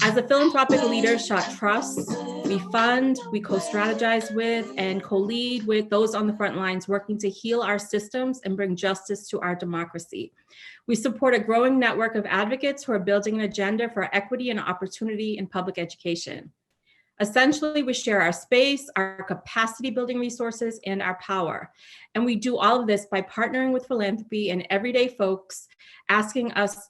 As a philanthropic leader, Shot trusts, we fund, we co-strategize with, and co-lead with those on the front lines working to heal our systems and bring justice to our democracy. We support a growing network of advocates who are building an agenda for equity and opportunity in public education. Essentially, we share our space, our capacity building resources, and our power. And we do all of this by partnering with philanthropy and everyday folks, asking us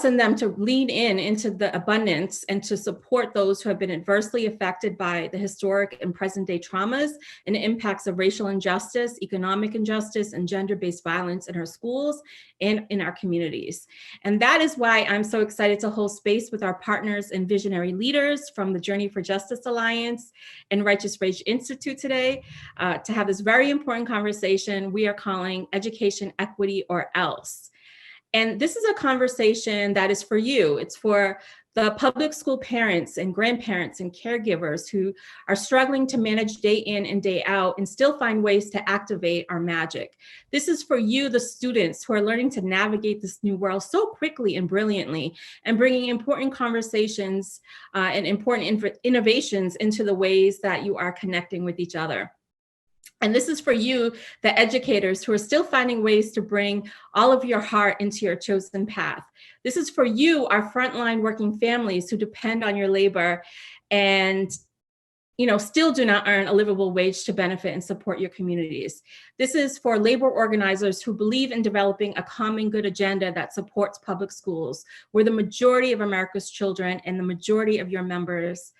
and them to lean into the abundance and to support those who have been adversely affected by the historic and present day traumas and impacts of racial injustice, economic injustice, and gender-based violence in our schools and in our communities. And that is why I'm so excited to hold space with our partners and visionary leaders from the Journey for Justice Alliance and Righteous Rage Institute today to have this very important conversation we are calling Education, Equity, or Else. And this is a conversation that is for you. It's for the public school parents and grandparents and caregivers who are struggling to manage day in and day out and still find ways to activate our magic. This is for you, the students who are learning to navigate this new world so quickly and brilliantly and bringing important conversations and important innovations into the ways that you are connecting with each other. And this is for you, the educators who are still finding ways to bring all of your heart into your chosen path. This is for you, our frontline working families who depend on your labor and still do not earn a livable wage to benefit and support your communities. This is for labor organizers who believe in developing a common good agenda that supports public schools, where the majority of America's children and the majority of your members'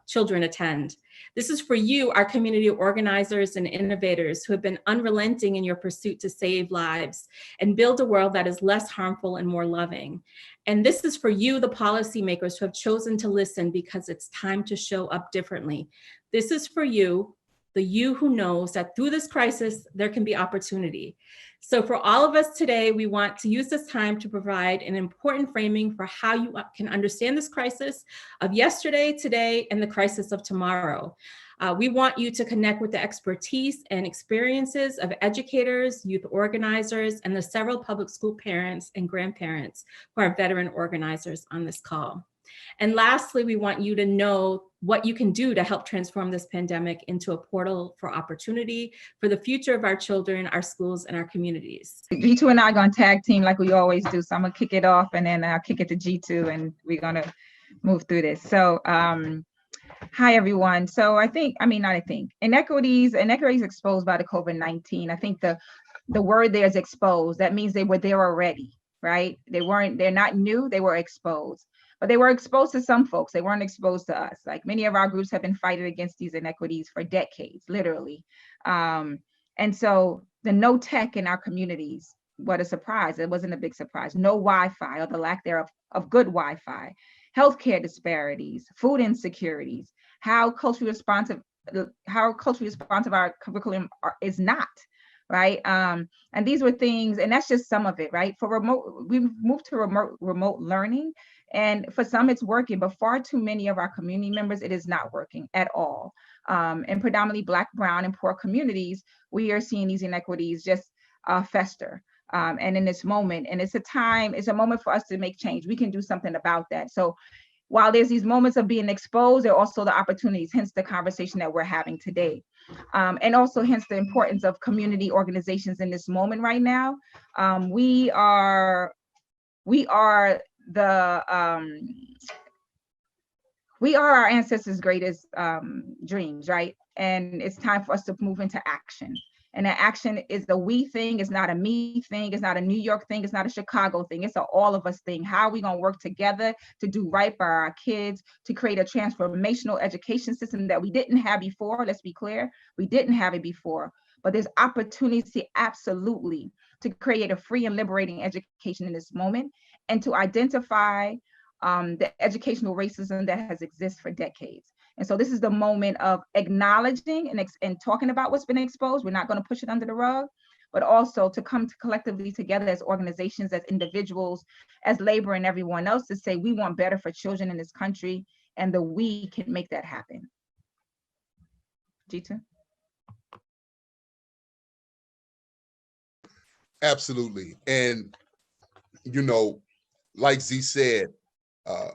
children attend. This is for you, our community organizers and innovators who have been unrelenting in your pursuit to save lives and build a world that is less harmful and more loving. And this is for you, the policymakers who have chosen to listen because it's time to show up differently. This is for you, the you who knows that through this crisis, there can be opportunity. So for all of us today, we want to use this time to provide an important framing for how you can understand this crisis of yesterday, today, and the crisis of tomorrow. We want you to connect with the expertise and experiences of educators, youth organizers, and the several public school parents and grandparents who are veteran organizers on this call. And lastly, we want you to know what you can do to help transform this pandemic into a portal for opportunity for the future of our children, our schools, and our communities. G2 and I are going to tag team like we always do. So I'm going to kick it off and then I'll kick it to G2 and we're going to move through this. So hi, everyone. So inequities exposed by the COVID-19. I think the word there is exposed. That means they were there already, right? They're not new, they were exposed. But they were exposed to some folks. They weren't exposed to us. Like many of our groups have been fighting against these inequities for decades, literally. And so the no tech in our communities, what a surprise. It wasn't a big surprise. No Wi-Fi or the lack thereof of good Wi-Fi, healthcare disparities, food insecurities, how culturally responsive our curriculum is not. Right. And these were things, and that's just some of it, right? For remote, we've moved to remote learning. And for some it's working, but far too many of our community members, it is not working at all. And predominantly Black, brown, and poor communities, we are seeing these inequities just fester. And in this moment, and it's a moment for us to make change. We can do something about that. So while there's these moments of being exposed, there are also the opportunities, hence the conversation that we're having today. And also hence the importance of community organizations in this moment right now. We are our ancestors' greatest dreams, right? And it's time for us to move into action. And that action is a we thing. It's not a me thing. It's not a New York thing. It's not a Chicago thing. It's an all of us thing. How are we going to work together to do right by our kids, to create a transformational education system that we didn't have before? Let's be clear. We didn't have it before. But there's opportunity, absolutely, to create a free and liberating education in this moment and to identify the educational racism that has existed for decades. And so this is the moment of acknowledging and talking about what's been exposed. We're not going to push it under the rug, but also to come collectively together as organizations, as individuals, as labor and everyone else to say we want better for children in this country, and we can make that happen. G2? Absolutely. And, you know, like Z said, uh,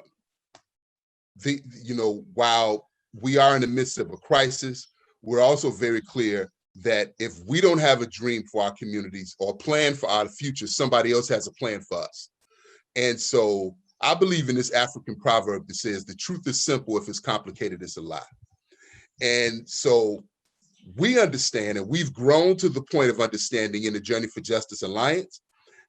while we are in the midst of a crisis, we're also very clear that if we don't have a dream for our communities or a plan for our future, somebody else has a plan for us. And so I believe in this African proverb that says, the truth is simple, if it's complicated, it's a lie. And so we understand, and we've grown to the point of understanding in the Journey for Justice Alliance,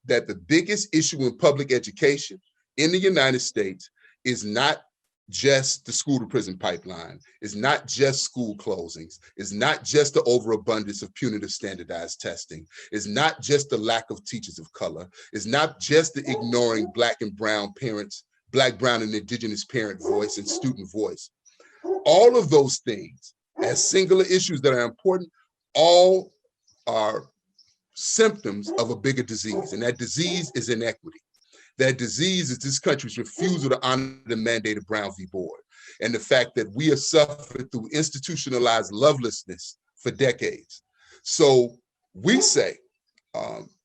that the biggest issue in public education in the United States is not just the school to prison pipeline, is not just school closings, is not just the overabundance of punitive standardized testing, is not just the lack of teachers of color, is not just the ignoring Black and brown parents, Black, brown, and indigenous parent voice and student voice. All of those things, as singular issues that are important, all are symptoms of a bigger disease, and that disease is inequity. That disease is this country's refusal to honor the mandate of Brown v. Board, and the fact that we have suffered through institutionalized lovelessness for decades. So we say,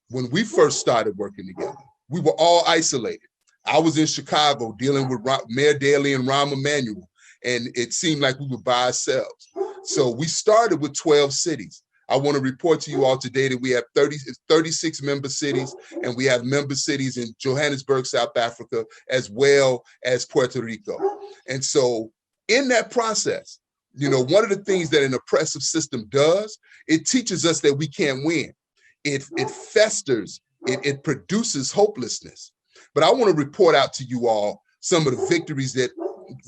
when we first started working together, we were all isolated. I was in Chicago dealing with Mayor Daley and Rahm Emanuel, and it seemed like we were by ourselves. So we started with 12 cities. I want to report to you all today that we have 36 member cities, and we have member cities in Johannesburg, South Africa, as well as Puerto Rico. And so in that process, one of the things that an oppressive system does, it teaches us that we can't win. It festers, it produces hopelessness. But I want to report out to you all some of the victories that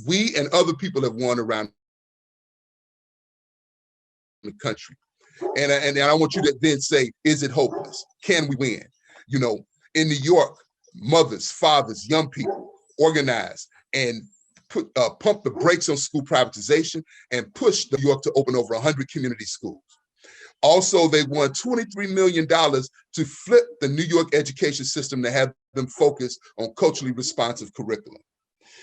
we and other people have won around the country. And I want you to then say, is it hopeless? Can we win? In New York, mothers, fathers, young people organized and pumped the brakes on school privatization and pushed New York to open over 100 community schools. Also, they won $23 million to flip the New York education system to have them focus on culturally responsive curriculum.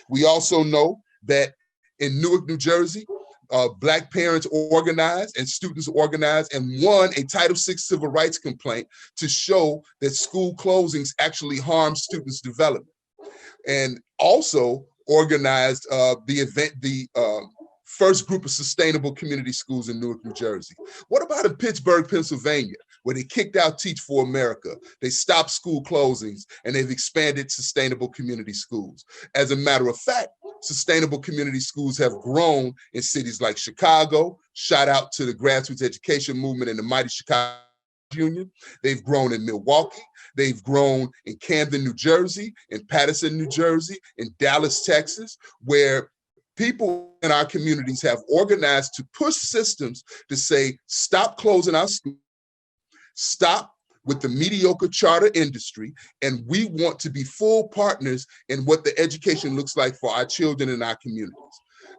We also know that in Newark, New Jersey, Black parents organized and students organized and won a Title VI civil rights complaint to show that school closings actually harm students' development. And also organized the first group of sustainable community schools in Newark, New Jersey. What about in Pittsburgh, Pennsylvania, where they kicked out Teach for America? They stopped school closings and they've expanded sustainable community schools. As a matter of fact, sustainable community schools have grown in cities like Chicago. Shout out to the grassroots education movement and the mighty Chicago Union. They've grown in Milwaukee. They've grown in Camden, New Jersey, in Patterson, New Jersey, in Dallas, Texas, where people in our communities have organized to push systems to say, stop closing our schools, stop with the mediocre charter industry, and we want to be full partners in what the education looks like for our children and our communities.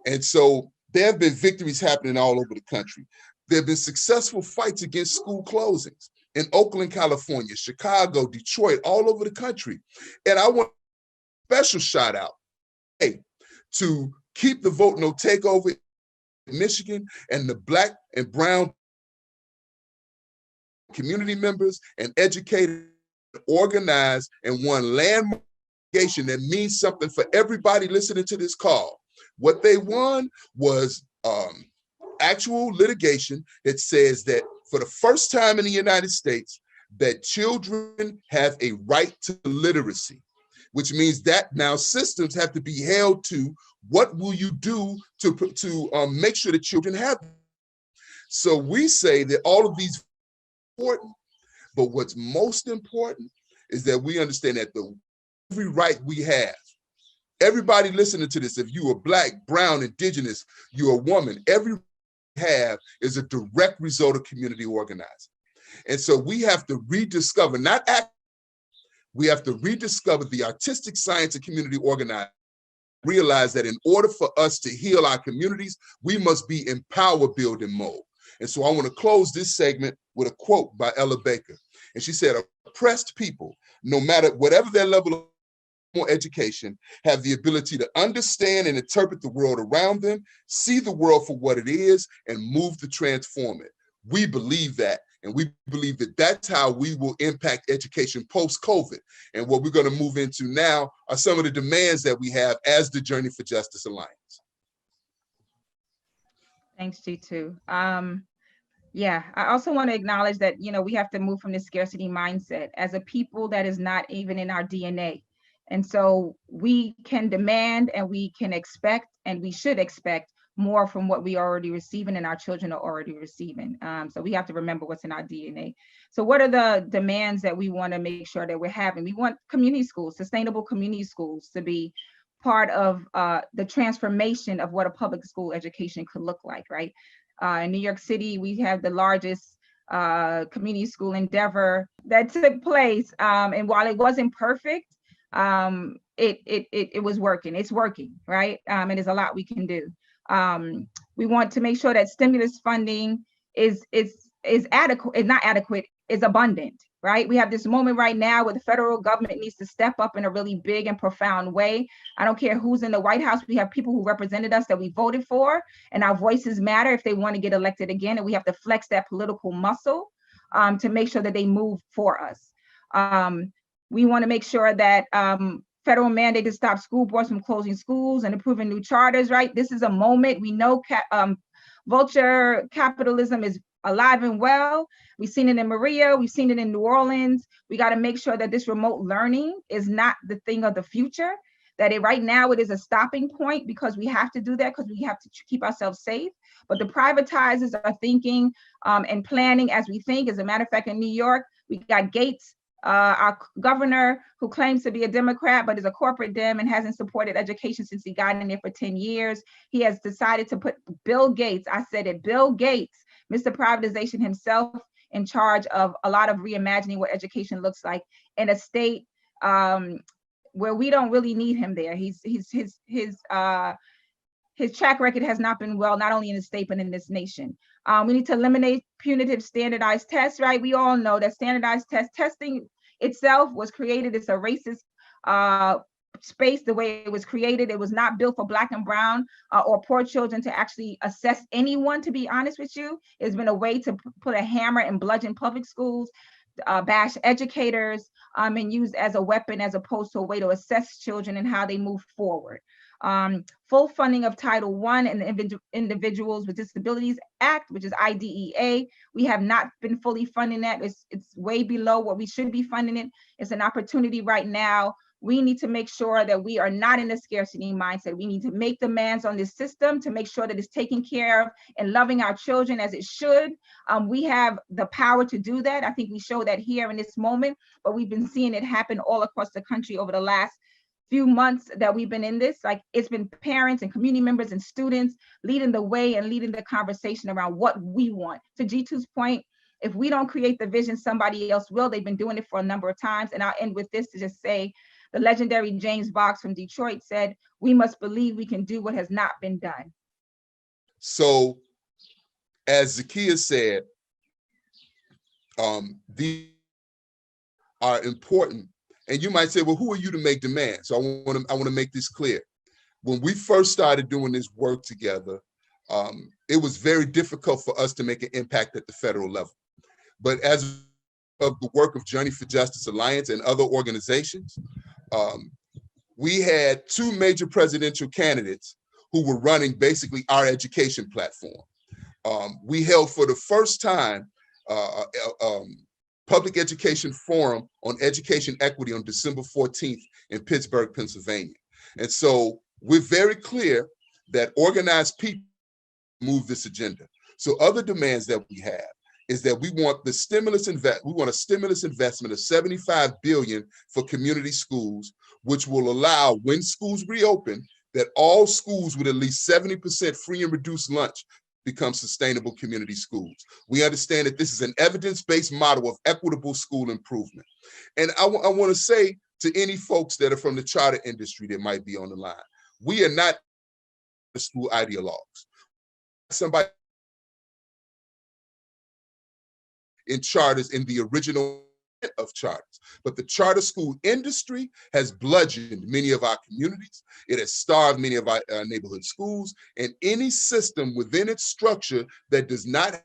And so there have been victories happening all over the country. There have been successful fights against school closings in Oakland, California, Chicago, Detroit, all over the country. And I want a special shout out to Keep the Vote No Takeover in Michigan and the Black and brown community members and educators organized and won landmark litigation that means something for everybody listening to this call. What they won was actual litigation that says that for the first time in the United States, that children have a right to literacy, which means that now systems have to be held to what will you do to make sure that children have them. So we say that all of these are important, but what's most important is that we understand that every right we have, everybody listening to this, if you are Black, brown, indigenous, you're a woman, every right we have is a direct result of community organizing. And so we have to rediscover, we have to rediscover the artistic science of community organizing. Realize that in order for us to heal our communities, we must be in power building mode. And so I want to close this segment with a quote by Ella Baker. And she said, oppressed people, no matter whatever their level of education have the ability to understand and interpret the world around them, see the world for what it is, and move to transform it. We believe that, and we believe that that's how we will impact education post-COVID. And what we're going to move into now are some of the demands that we have as the Journey for Justice Alliance. Thanks, G2. Yeah, I also want to acknowledge that, we have to move from the scarcity mindset as a people that is not even in our DNA. And so we can demand and we can expect and we should expect more from what we are already receiving and our children are already receiving. So we have to remember what's in our DNA. So what are the demands that we want to make sure that we're having? We want community schools, sustainable community schools, to be part of the transformation of what a public school education could look like, right? In New York City, we have the largest community school endeavor that took place. And while it wasn't perfect, it was working. It's working, right? And there's a lot we can do. We want to make sure that stimulus funding is adequate, is not adequate, is abundant, right? We have this moment right now where the federal government needs to step up in a really big and profound way. I don't care who's in the White House. We have people who represented us that we voted for, and our voices matter if they want to get elected again. And we have to flex that political muscle to make sure that they move for us. We want to make sure that federal mandate to stop school boards from closing schools and approving new charters, right? This is a moment. We know vulture capitalism is alive and well. We've seen it in Maria, we've seen it in New Orleans. We got to make sure that this remote learning is not the thing of the future, that right now it is a stopping point because we have to do that because we have to keep ourselves safe. But the privatizers are thinking and planning as we think. As a matter of fact, in New York, we got Gates, our governor, who claims to be a Democrat, but is a corporate Dem and hasn't supported education since he got in there for 10 years. He has decided to put Bill Gates, I said it, Bill Gates, Mr. Privatization himself, in charge of a lot of reimagining what education looks like in a state where we don't really need him there. His track record has not been well, not only in the state, but in this nation. We need to eliminate punitive standardized tests, right? We all know that standardized testing itself was created. It's a racist space the way it was created. It was not built for Black and brown or poor children to actually assess anyone, to be honest with you. It's been a way to put a hammer and bludgeon public schools, bash educators, and use as a weapon as opposed to a way to assess children and how they move forward. Full funding of Title I and the Individuals with Disabilities Act, which is IDEA. We have not been fully funding that. It's way below what we should be funding it. It's an opportunity right now. We need to make sure that we are not in the scarcity mindset. We need to make demands on this system to make sure that it's taking care of and loving our children as it should. We have the power to do that. I think we show that here in this moment, but we've been seeing it happen all across the country over the last few months that we've been in this. Like, it's been parents and community members and students leading the way and leading the conversation around what we want. To G2's point, if we don't create the vision, somebody else will. They've been doing it for a number of times. And I'll end with this to just say, the legendary James Box from Detroit said, "We must believe we can do what has not been done." So, as Zakia said, these are important. And you might say, well, who are you to make demands? So I want to make this clear. When we first started doing this work together, it was very difficult for us to make an impact at the federal level. But as of the work of Journey for Justice Alliance and other organizations, we had two major presidential candidates who were running basically our education platform. We held for the first time Public Education Forum on Education Equity on December 14th in Pittsburgh, Pennsylvania. And so we're very clear that organized people move this agenda. So other demands that we have is that we want a stimulus investment of $75 billion for community schools, which will allow, when schools reopen, that all schools with at least 70% free and reduced lunch become sustainable community schools. We understand that this is an evidence-based model of equitable school improvement. And I want to say to any folks that are from the charter industry that might be on the line, we are not school ideologues. Somebody in charters in the original of charters, but the charter school industry has bludgeoned many of our communities. It has starved many of our neighborhood schools, and any system within its structure that does not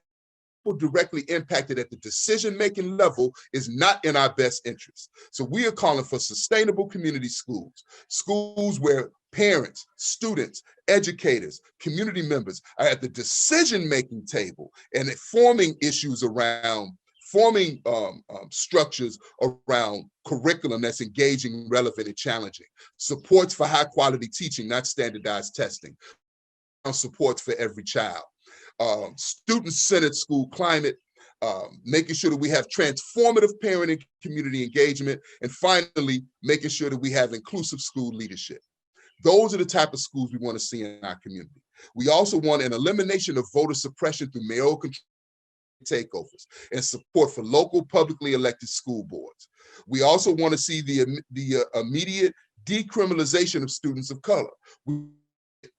directly impacted at the decision-making level is not in our best interest. So we are calling for sustainable community schools, schools where parents, students, educators, community members are at the decision-making table and forming issues around forming structures around curriculum that's engaging, relevant, and challenging. Supports for high quality teaching, not standardized testing. Supports for every child. Student-centered school climate, making sure that we have transformative parent and community engagement, and finally, making sure that we have inclusive school leadership. Those are the type of schools we want to see in our community. We also want an elimination of voter suppression through mayoral control takeovers and support for local publicly elected school boards. We also want to see the immediate decriminalization of students of color. We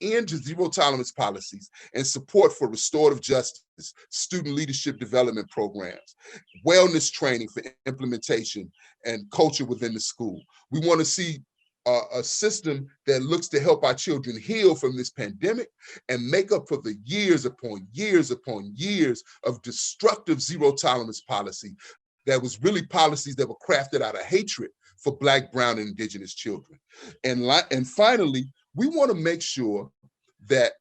end to zero tolerance policies and support for restorative justice, student leadership development programs, wellness training for implementation and culture within the school. We want to see a system that looks to help our children heal from this pandemic and make up for the years upon years upon years of destructive zero tolerance policy that was really policies that were crafted out of hatred for Black, Brown, and Indigenous children. And finally, we want to make sure that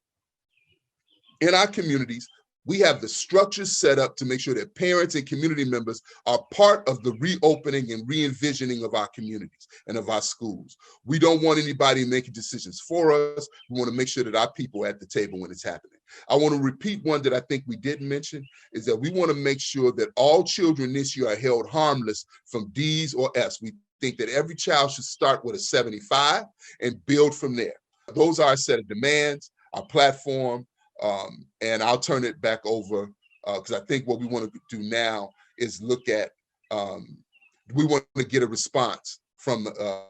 in our communities, we have the structures set up to make sure that parents and community members are part of the reopening and re-envisioning of our communities and of our schools. We don't want anybody making decisions for us. We want to make sure that our people are at the table when it's happening. I want to repeat one that I think we didn't mention, is that we want to make sure that all children this year are held harmless from D's or F's. We think that every child should start with a 75 and build from there. Those are a set of demands, our platform, and I'll turn it back over because I think what we want to do now is look at, we want to get a response from that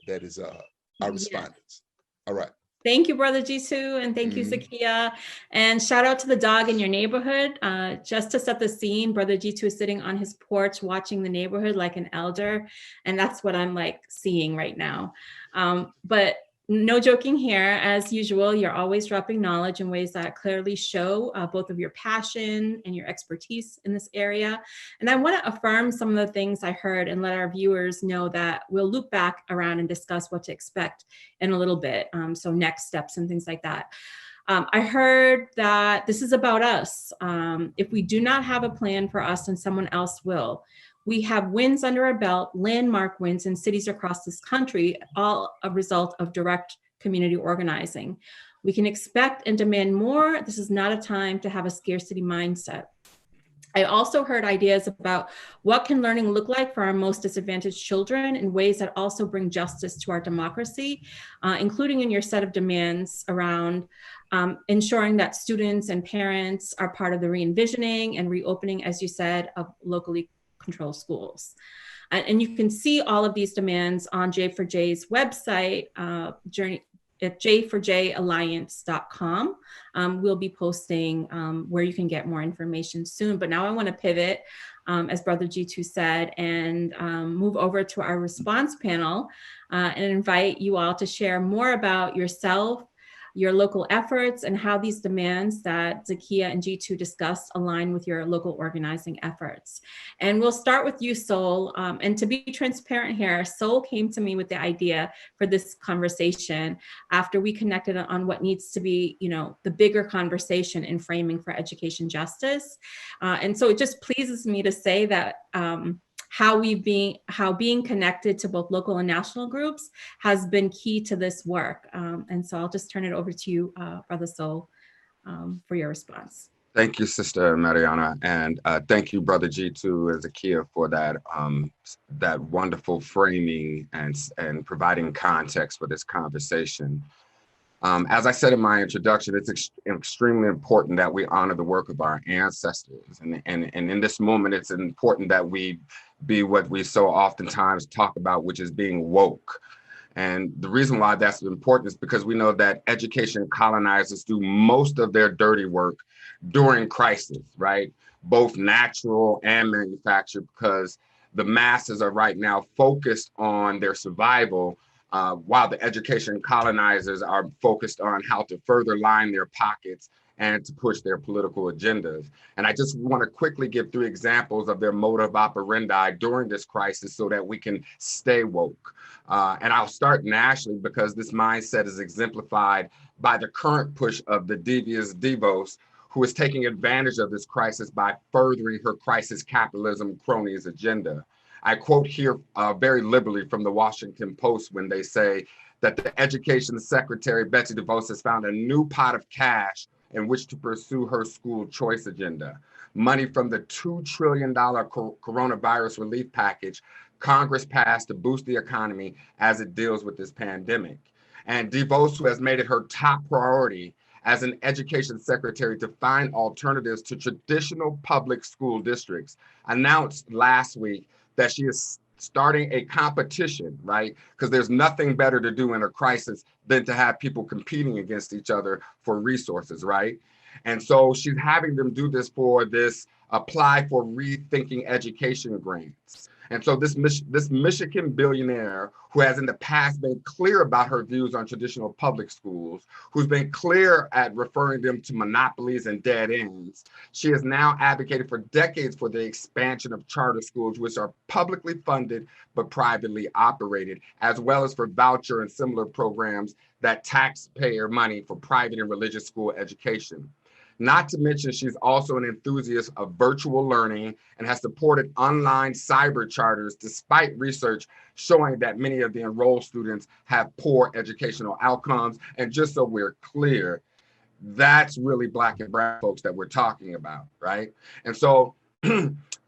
is our respondents. All right. Thank you, Brother Jitu, and thank you, Zakia. And shout out to the dog in your neighborhood. Just to set the scene, Brother Jitu is sitting on his porch watching the neighborhood like an elder, and that's what I'm like seeing right now. But no joking here. As usual, you're always dropping knowledge in ways that clearly show both of your passion and your expertise in this area. And I want to affirm some of the things I heard and let our viewers know that we'll loop back around and discuss what to expect in a little bit. So next steps and things like that. I heard that this is about us. If we do not have a plan for us, then someone else will. We have wins under our belt, landmark wins in cities across this country, all a result of direct community organizing. We can expect and demand more. This is not a time to have a scarcity mindset. I also heard ideas about what can learning look like for our most disadvantaged children in ways that also bring justice to our democracy, including in your set of demands around ensuring that students and parents are part of the re-envisioning and reopening, as you said, of locally control schools. And you can see all of these demands on J4J's website, journey at j4jalliance.com. We'll be posting where you can get more information soon. But now I want to pivot, as Brother Jitu said, and move over to our response panel and invite you all to share more about yourself, your local efforts, and how these demands that Zakia and Jitu discussed align with your local organizing efforts. And we'll start with you, Sol. And to be transparent here, Sol came to me with the idea for this conversation after we connected on what needs to be, the bigger conversation in framing for education justice. And so it just pleases me to say that how being connected to both local and national groups has been key to this work. And so I'll just turn it over to you, Brother Sol, for your response. Thank you, Sister Mariana, and thank you, Brother Jitu and Zakia, for that that wonderful framing and providing context for this conversation. As I said in my introduction, it's extremely important that we honor the work of our ancestors. And in this moment, it's important that we be what we so oftentimes talk about, which is being woke. And the reason why that's important is because we know that education colonizers do most of their dirty work during crisis, right? Both natural and manufactured, because the masses are right now focused on their survival, while the education colonizers are focused on how to further line their pockets and to push their political agendas. And I just want to quickly give 3 examples of their modus operandi during this crisis so that we can stay woke. And I'll start nationally because this mindset is exemplified by the current push of the devious Devos, who is taking advantage of this crisis by furthering her crisis capitalism cronies agenda. I quote here very liberally from the Washington Post when they say that the Education Secretary, Betsy DeVos, has found a new pot of cash in which to pursue her school choice agenda. Money from the $2 trillion coronavirus relief package Congress passed to boost the economy as it deals with this pandemic. And DeVos, who has made it her top priority as an education secretary to find alternatives to traditional public school districts, announced last week that she is starting a competition, right? Because there's nothing better to do in a crisis than to have people competing against each other for resources, right? And so she's having them do this for this apply for rethinking education grants. And so this Michigan billionaire, who has in the past been clear about her views on traditional public schools, who's been clear at referring them to monopolies and dead ends, she has now advocated for decades for the expansion of charter schools, which are publicly funded but privately operated, as well as for voucher and similar programs that taxpayer money for private and religious school education. Not to mention, she's also an enthusiast of virtual learning and has supported online cyber charters despite research showing that many of the enrolled students have poor educational outcomes. And just so we're clear, that's really Black and brown folks that we're talking about, right? And so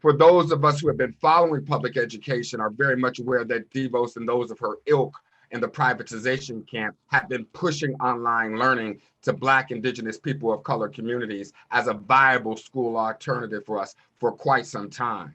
for those of us who have been following public education are very much aware that DeVos and those of her ilk in the privatization camp have been pushing online learning to Black, Indigenous, people of color communities as a viable school alternative for us for quite some time.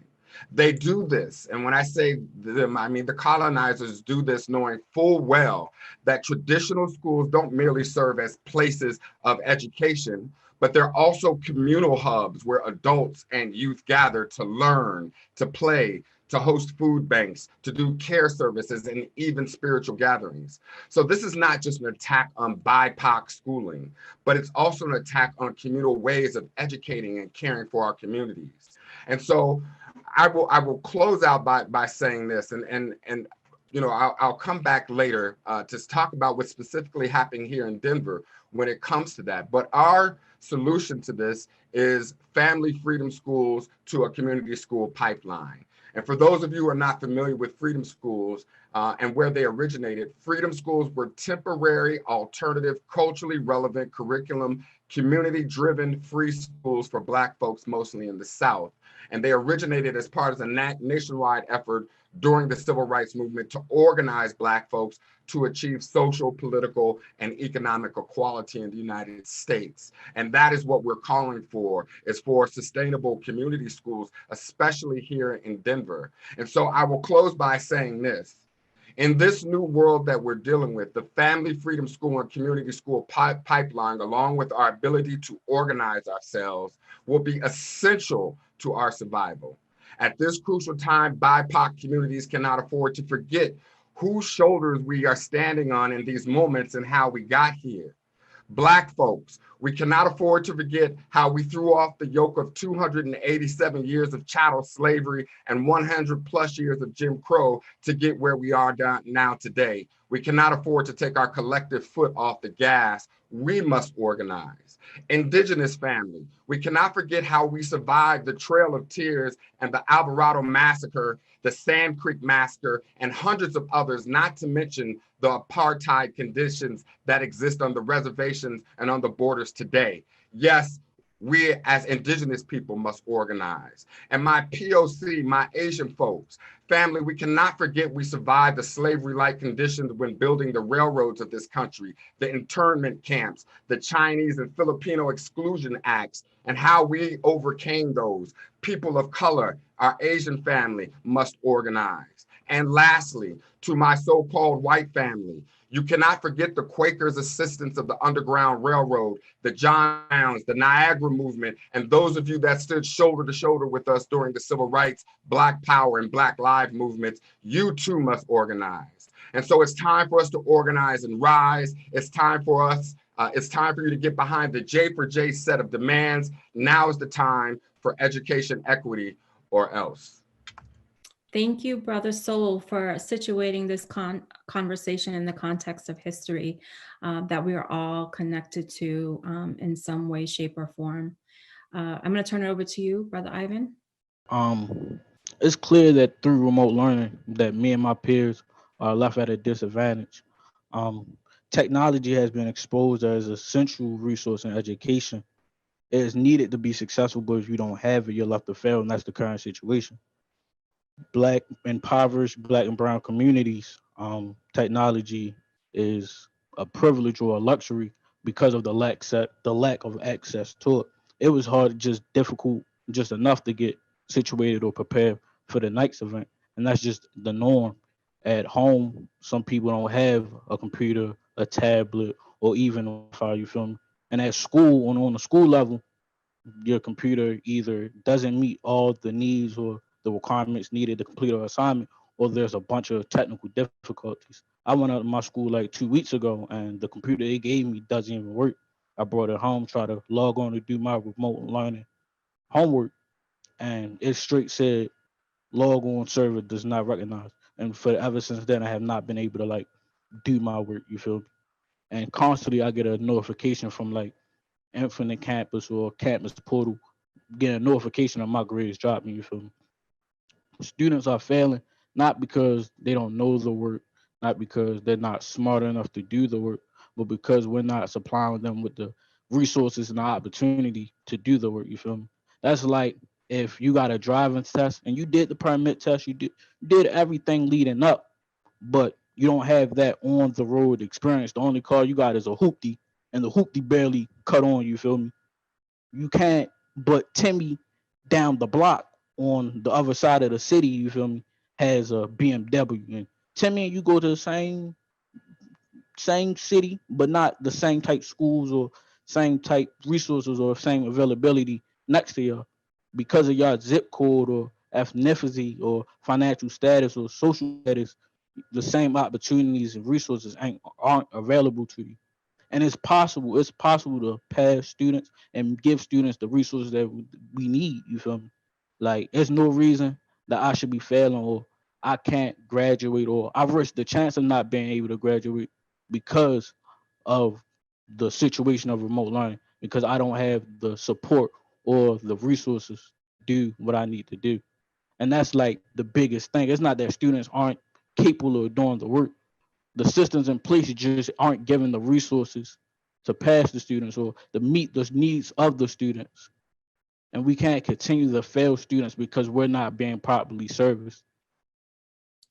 They do this, and when I say them, I mean the colonizers do this knowing full well that traditional schools don't merely serve as places of education, but they're also communal hubs where adults and youth gather to learn, to play, to host food banks, to do care services, and even spiritual gatherings. So this is not just an attack on BIPOC schooling, but it's also an attack on communal ways of educating and caring for our communities. And so I will close out by saying this, and you know, I'll come back later to talk about what's specifically happening here in Denver when it comes to that. But our solution to this is family freedom schools to a community school pipeline. And for those of you who are not familiar with freedom schools and where they originated, freedom schools were temporary, alternative, culturally relevant curriculum, community-driven free schools for Black folks, mostly in the South. And they originated as part of a nationwide effort during the civil rights movement to organize Black folks to achieve social, political, and economic equality in the United States. And that is what we're calling for, is for sustainable community schools, especially here in Denver. And so I will close by saying this. In this new world that we're dealing with, the Family Freedom School and Community School pipeline, along with our ability to organize ourselves, will be essential to our survival. At this crucial time, BIPOC communities cannot afford to forget whose shoulders we are standing on in these moments and how we got here. Black folks, we cannot afford to forget how we threw off the yoke of 287 years of chattel slavery and 100 plus years of Jim Crow to get where we are now today. We cannot afford to take our collective foot off the gas. We must organize. Indigenous family, we cannot forget how we survived the Trail of Tears and the Alvarado Massacre, the Sand Creek Massacre, and hundreds of others, not to mention the apartheid conditions that exist on the reservations and on the borders today. Yes, we as Indigenous people must organize. And my POC, my Asian folks, family, we cannot forget we survived the slavery-like conditions when building the railroads of this country, the internment camps, the Chinese and Filipino exclusion acts, and how we overcame those. People of color, our Asian family must organize. And lastly, to my so-called white family, You cannot forget the Quakers' assistance of the Underground Railroad, the John Browns, the Niagara movement, and those of you that stood shoulder to shoulder with us during the Civil Rights, Black Power, and Black Lives movements. You too must organize. And so it's time for us to organize and rise. It's time for us. It's time for you to get behind the J for J set of demands. Now is the time for education equity or else. Thank you, Brother Soul, for situating this conversation in the context of history that we are all connected to in some way, shape, or form. I'm going to turn it over to you, Brother Ivan. It's clear that through remote learning that me and my peers are left at a disadvantage. Technology has been exposed as a central resource in education. It is needed to be successful, but if you don't have it, you're left to fail, and that's the current situation. Black, impoverished Black and brown communities, technology is a privilege or a luxury because of the lack of access to it. It was hard, just difficult, just enough to get situated or prepared for the night's event, and that's just the norm. At home, some people don't have a computer, a tablet, or even a Wi-Fi. You feel me? And at school, on the school level, your computer either doesn't meet all the needs or the requirements needed to complete an assignment, or there's a bunch of technical difficulties. I went out to my school like 2 weeks ago, and the computer they gave me doesn't even work. I brought it home, tried to log on to do my remote learning homework, and it straight said log on server does not recognize. And for ever since then, I have not been able to like do my work. You feel me? And constantly, I get a notification from like Infinite Campus or Campus Portal, getting a notification of my grades dropping. You feel me? Students are failing not because they don't know the work, not because they're not smart enough to do the work, but because we're not supplying them with the resources and the opportunity to do the work. You feel me? That's like if you got a driving test and you did the permit test, you did everything leading up, but you don't have that on the road experience. The only car you got is a hoopty, and the hoopty barely cut on. You feel me? You can't. But Timmy down the block on the other side of the city, you feel me, has a BMW. And Timmy and you go to the same city, but not the same type schools or same type resources or same availability next to you because of your zip code or ethnicity or financial status or social status. The same opportunities and resources aren't available to you. And it's possible to pass students and give students the resources that we need. You feel me? Like there's no reason that I should be failing or I can't graduate or I risk the chance of not being able to graduate because of the situation of remote learning, because I don't have the support or the resources to do what I need to do. And that's like the biggest thing. It's not that students aren't capable of doing the work. The systems in place just aren't given the resources to pass the students or to meet the needs of the students. And we can't continue to fail students because we're not being properly serviced.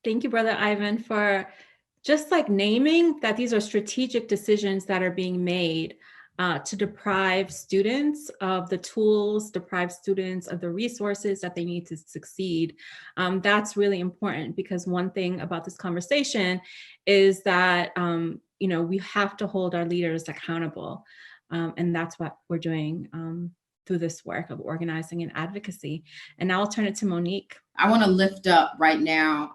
Thank you, Brother Ivan, for just like naming that these are strategic decisions that are being made to deprive students of the tools, deprive students of the resources that they need to succeed. That's really important because one thing about this conversation is that, we have to hold our leaders accountable. And that's what we're doing through this work of organizing and advocacy. And now I'll turn it to Monique. I want to lift up right now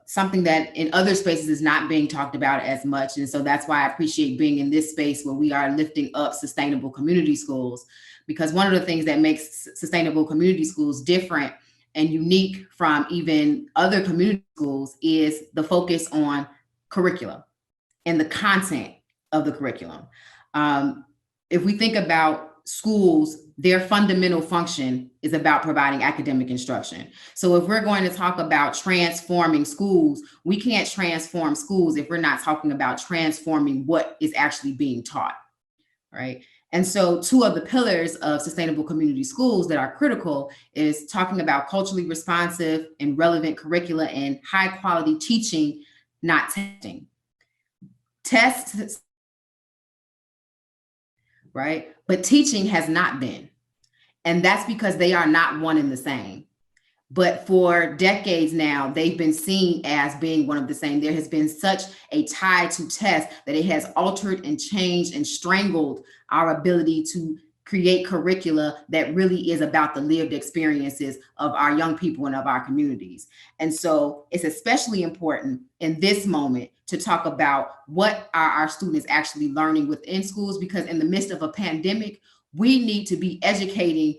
something that in other spaces is not being talked about as much. And so that's why I appreciate being in this space where we are lifting up sustainable community schools, because one of the things that makes sustainable community schools different and unique from even other community schools is the focus on curriculum and the content of the curriculum. If we think about schools, their fundamental function is about providing academic instruction. So if we're going to talk about transforming schools, we can't transform schools if we're not talking about transforming what is actually being taught, right? And so two of the pillars of sustainable community schools that are critical is talking about culturally responsive and relevant curricula and high quality teaching, not testing. Tests, right? But teaching has not been. And that's because they are not one and the same. But for decades now, they've been seen as being one of the same. There has been such a tie to test that it has altered and changed and strangled our ability to create curricula that really is about the lived experiences of our young people and of our communities. And so it's especially important in this moment to talk about what are our students actually learning within schools, because in the midst of a pandemic, we need to be educating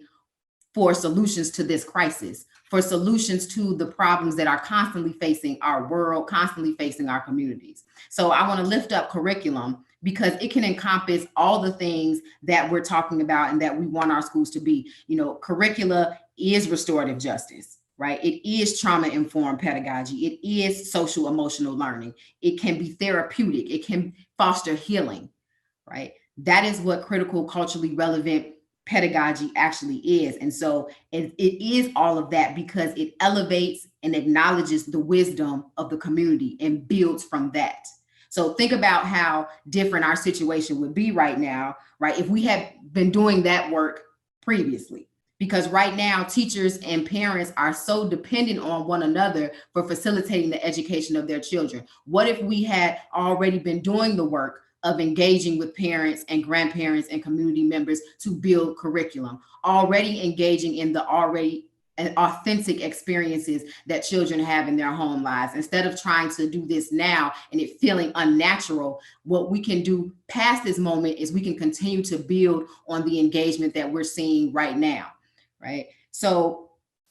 for solutions to this crisis, for solutions to the problems that are constantly facing our world, constantly facing our communities. So I want to lift up curriculum because it can encompass all the things that we're talking about and that we want our schools to be. You know, curricula is restorative justice, right? It is trauma-informed pedagogy. It is social emotional learning. It can be therapeutic. It can foster healing, right? That is what critical, culturally relevant pedagogy actually is. And so it is all of that because it elevates and acknowledges the wisdom of the community and builds from that. So think about how different our situation would be right now, right? If we had been doing that work previously, because right now teachers and parents are so dependent on one another for facilitating the education of their children. What if we had already been doing the work of engaging with parents and grandparents and community members to build curriculum, already engaging in the already authentic experiences that children have in their home lives. Instead of trying to do this now and it feeling unnatural, what we can do past this moment is we can continue to build on the engagement that we're seeing right now, right? So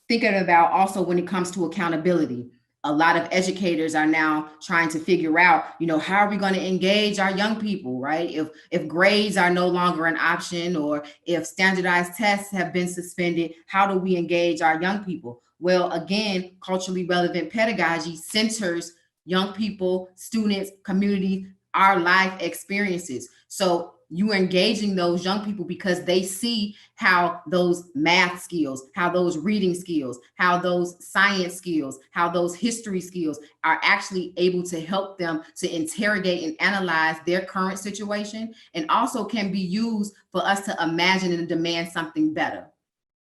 thinking about also when it comes to accountability, a lot of educators are now trying to figure out, you know, how are we going to engage our young people, right? If grades are no longer an option, or if standardized tests have been suspended, how do we engage our young people? Well, again, culturally relevant pedagogy centers young people, students, community, our life experiences. So you are engaging those young people because they see how those math skills, how those reading skills, how those science skills, how those history skills are actually able to help them to interrogate and analyze their current situation, and also can be used for us to imagine and demand something better,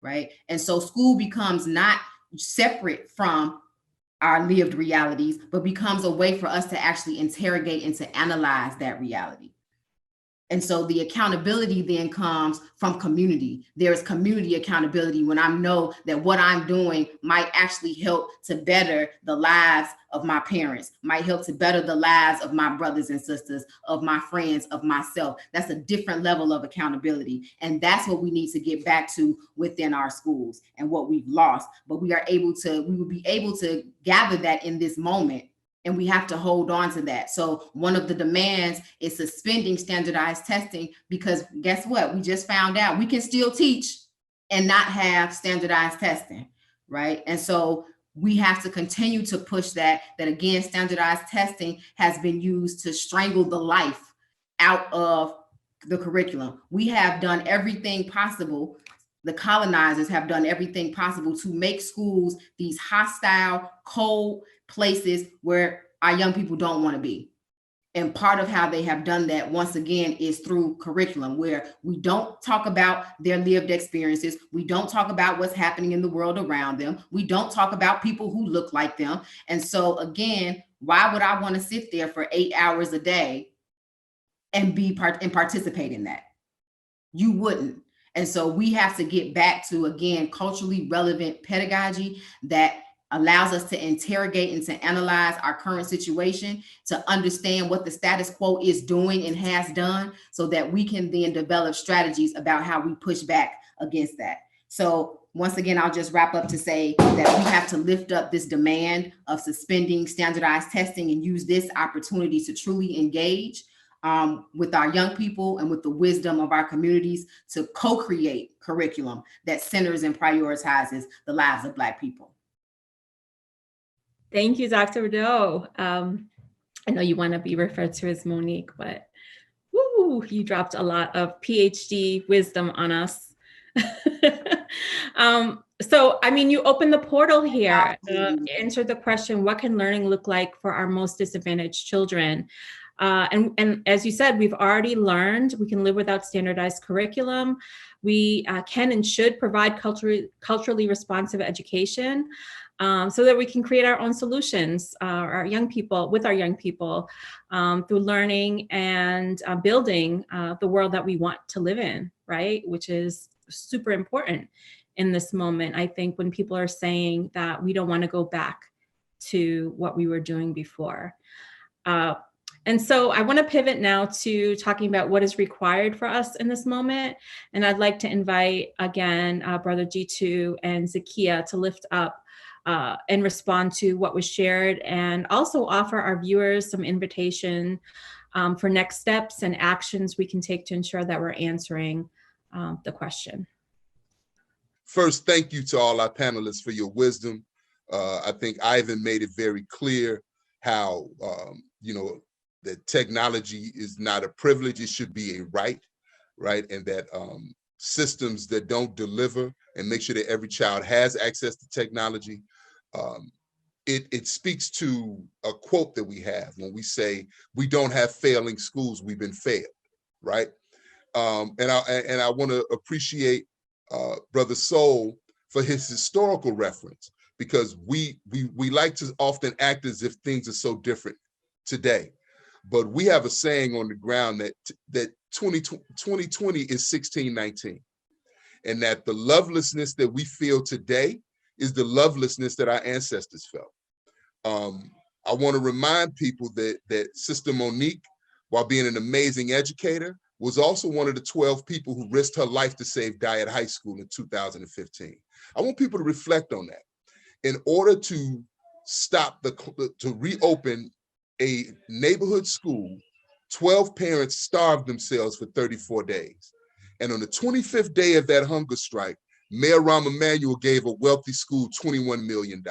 right? And so school becomes not separate from our lived realities, but becomes a way for us to actually interrogate and to analyze that reality. And so the accountability then comes from community. There is community accountability when I know that what I'm doing might actually help to better the lives of my parents, might help to better the lives of my brothers and sisters, of my friends, of myself. That's a different level of accountability. And that's what we need to get back to within our schools and what we've lost. But we will be able to gather that in this moment. And we have to hold on to that. So one of the demands is suspending standardized testing, because guess what? We just found out we can still teach and not have standardized testing, right? And so we have to continue to push that again, standardized testing has been used to strangle the life out of the curriculum. We have done everything possible. The colonizers have done everything possible to make schools these hostile, cold places where our young people don't want to be. And part of how they have done that, once again, is through curriculum, where we don't talk about their lived experiences. We don't talk about what's happening in the world around them. We don't talk about people who look like them. And so again, why would I want to sit there for 8 hours a day and participate in that? You wouldn't. And so we have to get back to, again, culturally relevant pedagogy that allows us to interrogate and to analyze our current situation, to understand what the status quo is doing and has done, so that we can then develop strategies about how we push back against that. So once again, I'll just wrap up to say that we have to lift up this demand of suspending standardized testing and use this opportunity to truly engage with our young people and with the wisdom of our communities to co-create curriculum that centers and prioritizes the lives of Black people. Thank you, Dr. Rideau. I know you want to be referred to as Monique, but woo, you dropped a lot of PhD wisdom on us. So, I mean, you opened the portal here, answered the question, what can learning look like for our most disadvantaged children? And as you said, we've already learned we can live without standardized curriculum. We can and should provide culturally responsive education so that we can create our own solutions, our young people, with our young people, through learning and building the world that we want to live in, right? Which is super important in this moment. I think when people are saying that we don't want to go back to what we were doing before. And so I want to pivot now to talking about what is required for us in this moment. And I'd like to invite again, Brother G2 and Zakia to lift up and respond to what was shared, and also offer our viewers some invitation for next steps and actions we can take to ensure that we're answering the question. First, thank you to all our panelists for your wisdom. I think Ivan made it very clear how, that technology is not a privilege, it should be a right? And that systems that don't deliver and make sure that every child has access to technology, it speaks to a quote that we have when we say, we don't have failing schools, we've been failed, right? And I want to appreciate Brother Soul for his historical reference, because we like to often act as if things are so different today. But we have a saying on the ground that 2020 is 1619, and that the lovelessness that we feel today is the lovelessness that our ancestors felt. I want to remind people that Sister Monique, while being an amazing educator, was also one of the 12 people who risked her life to save Dyett High School in 2015. I want people to reflect on that. In order to to reopen a neighborhood school, 12 parents starved themselves for 34 days. And on the 25th day of that hunger strike, Mayor Rahm Emanuel gave a wealthy school $21 million.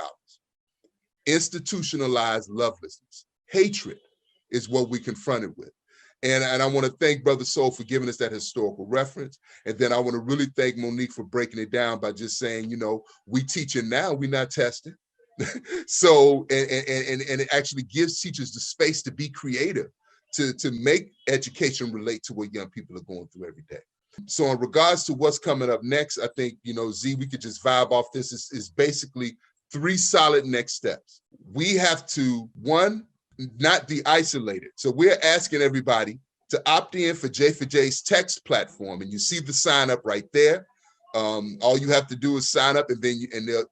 Institutionalized lovelessness. Hatred is what we confronted with. And I want to thank Brother Soul for giving us that historical reference. And then I want to really thank Monique for breaking it down by just saying, we teaching now, we're not testing. So, and it actually gives teachers the space to be creative, to make education relate to what young people are going through every day. So in regards to what's coming up next, I think, Z, we could just vibe off this. Is basically 3 solid next steps. We have to, 1, not be isolated. So we're asking everybody to opt in for J4J's text platform, and you see the sign up right there. All you have to do is sign up, and then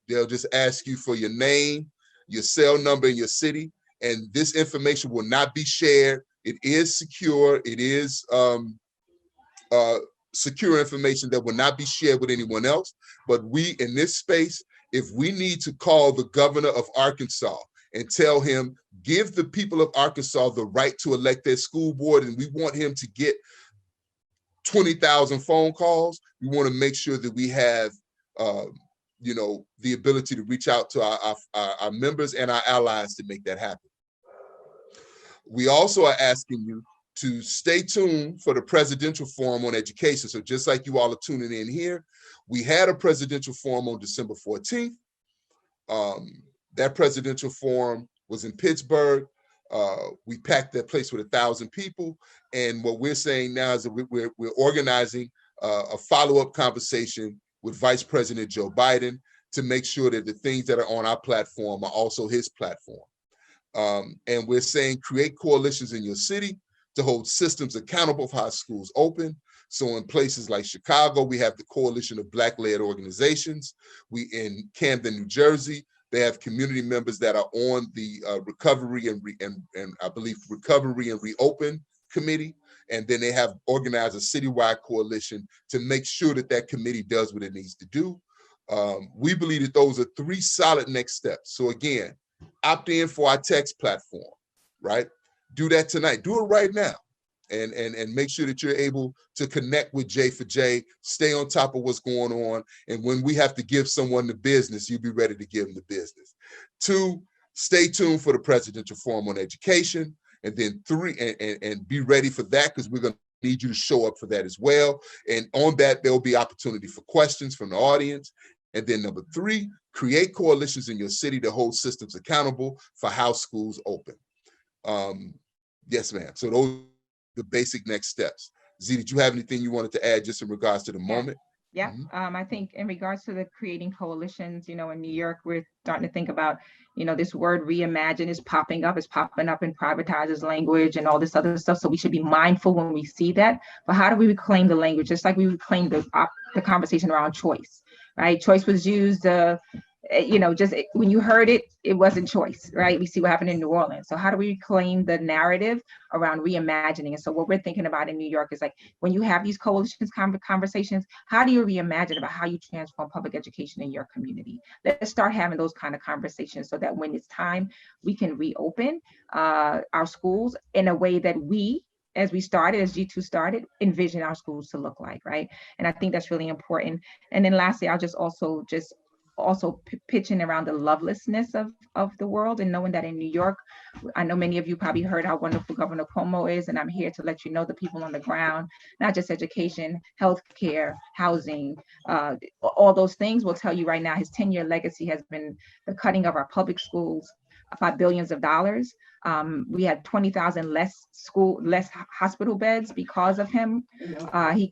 they'll just ask you for your name, your cell number, and your city. And this information will not be shared. It is secure. It is secure information that will not be shared with anyone else. But we, in this space, if we need to call the governor of Arkansas and tell him, give the people of Arkansas the right to elect their school board, and we want him to get 20,000 phone calls, we want to make sure that we have, the ability to reach out to our members and our allies to make that happen. We also are asking you to stay tuned for the Presidential Forum on Education. So just like you all are tuning in here, we had a Presidential Forum on December 14th. That Presidential Forum was in Pittsburgh. We packed that place with 1,000 people. And what we're saying now is that we're organizing a follow-up conversation with Vice President Joe Biden to make sure that the things that are on our platform are also his platform. And we're saying create coalitions in your city to hold systems accountable for how schools open. So in places like Chicago, we have the Coalition of Black-led Organizations. We in Camden, New Jersey, they have community members that are on the Recovery and I believe Recovery and Reopen Committee. And then they have organized a citywide coalition to make sure that that committee does what it needs to do. We believe that those are 3 solid next steps. So again, opt in for our text platform, right? Do that tonight. Do it right now. And make sure that you're able to connect with J4J, stay on top of what's going on. And when we have to give someone the business, you'll be ready to give them the business. 2, stay tuned for the Presidential Forum on Education. And then 3, and be ready for that, because we're going to need you to show up for that as well. And on that, there'll be opportunity for questions from the audience. And then number 3, create coalitions in your city to hold systems accountable for how schools open. Yes, ma'am. So those are the basic next steps. Z, did you have anything you wanted to add just in regards to the moment? Yeah, I think in regards to the creating coalitions, in New York, we're starting to think about, this word reimagine is popping up. It's popping up in privatizers language and all this other stuff. So we should be mindful when we see that. But how do we reclaim the language? Just like we reclaim the conversation around choice, right? Choice was used, just when you heard it, it wasn't choice, right? We see what happened in New Orleans. So how do we reclaim the narrative around reimagining? And so what we're thinking about in New York is like, when you have these coalitions conversations, how do you reimagine about how you transform public education in your community? Let's start having those kind of conversations so that when it's time, we can reopen our schools in a way that we, as G2 started, envision our schools to look like, right? And I think that's really important. And then lastly, I'll just also pitching around the lovelessness of the world, and knowing that in New York, I know many of you probably heard how wonderful Governor Cuomo is, and I'm here to let you know the people on the ground, not just education, healthcare, housing, all those things will tell you right now his 10-year legacy has been the cutting of our public schools by billions of dollars. We had 20,000 less hospital beds because of him. He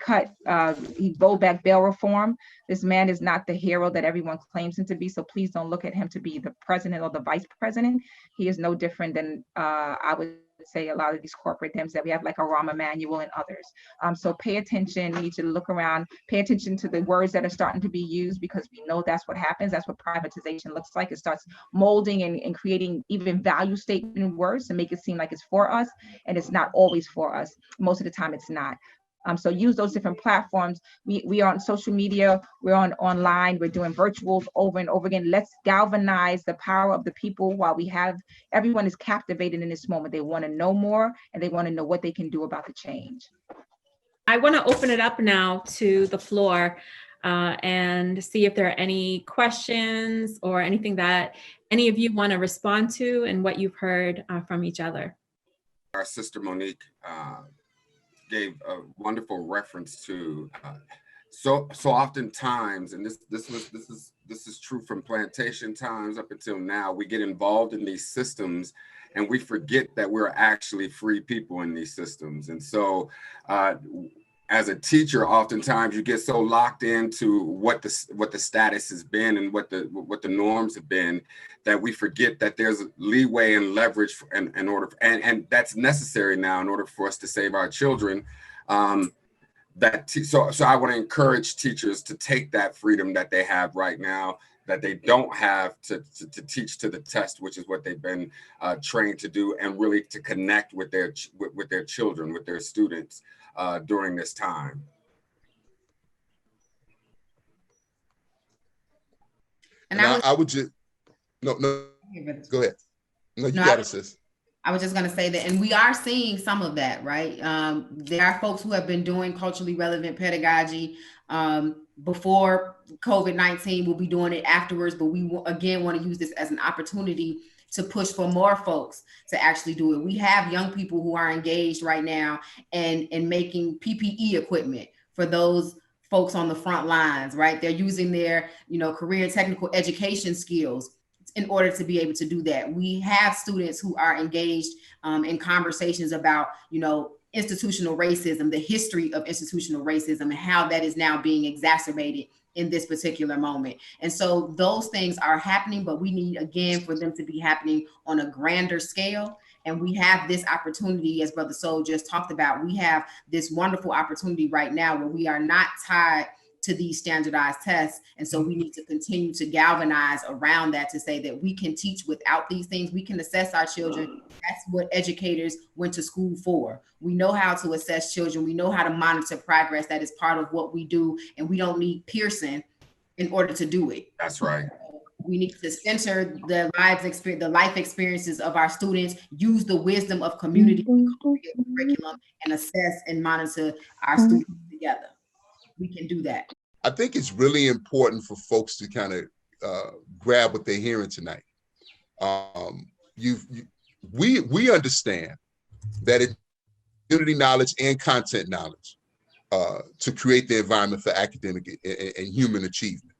rolled back bail reform. This man is not the hero that everyone claims him to be. So please don't look at him to be the president or the vice president. He is no different than I would say a lot of these corporate Dems that we have, like a Rahm Emanuel and others. So pay attention. We need to look around, pay attention to the words that are starting to be used, because we know that's what happens. That's what privatization looks like. It starts molding and creating even value statement words to make it seem like it's for us, and it's not always for us. Most of the time it's not. So use those different platforms. We are on social media, we're online, we're doing virtuals over and over again. Let's galvanize the power of the people while everyone is captivated in this moment. They want to know more, and they want to know what they can do about the change. I want to open it up now to the floor and see if there are any questions or anything that any of you want to respond to and what you've heard from each other. Our sister Monique gave a wonderful reference to so oftentimes, and this is true from plantation times up until now, we get involved in these systems and we forget that we're actually free people in these systems. And so as a teacher, oftentimes you get so locked into what the status has been and what the norms have been, that we forget that there's leeway and leverage in order, and that's necessary now in order for us to save our children. So I want to encourage teachers to take that freedom that they have right now, that they don't have to teach to the test, which is what they've been trained to do, and really to connect with their children, with their students during this time. And I would just, no, go ahead. No, you got it, sis. I was just going to say that, and we are seeing some of that, right? There are folks who have been doing culturally relevant pedagogy before COVID-19. We'll be doing it afterwards, but we again want to use this as an opportunity to push for more folks to actually do it. We have young people who are engaged right now and making PPE equipment for those folks on the front lines, right? They're using their, career and technical education skills in order to be able to do that. We have students who are engaged in conversations about, institutional racism, the history of institutional racism, and how that is now being exacerbated in this particular moment. And so those things are happening, but we need, again, for them to be happening on a grander scale. And we have this opportunity, as Brother Soul just talked about, we have this wonderful opportunity right now where we are not tied to these standardized tests. And so we need to continue to galvanize around that, to say that we can teach without these things. We can assess our children. That's what educators went to school for. We know how to assess children. We know how to monitor progress. That is part of what we do. And we don't need Pearson in order to do it. That's right. We need to center the life experiences of our students, use the wisdom of community curriculum, and assess and monitor our students together. We can do that. I think it's really important for folks to kind of grab what they're hearing tonight. We understand that it's community knowledge and content knowledge to create the environment for academic and human achievement.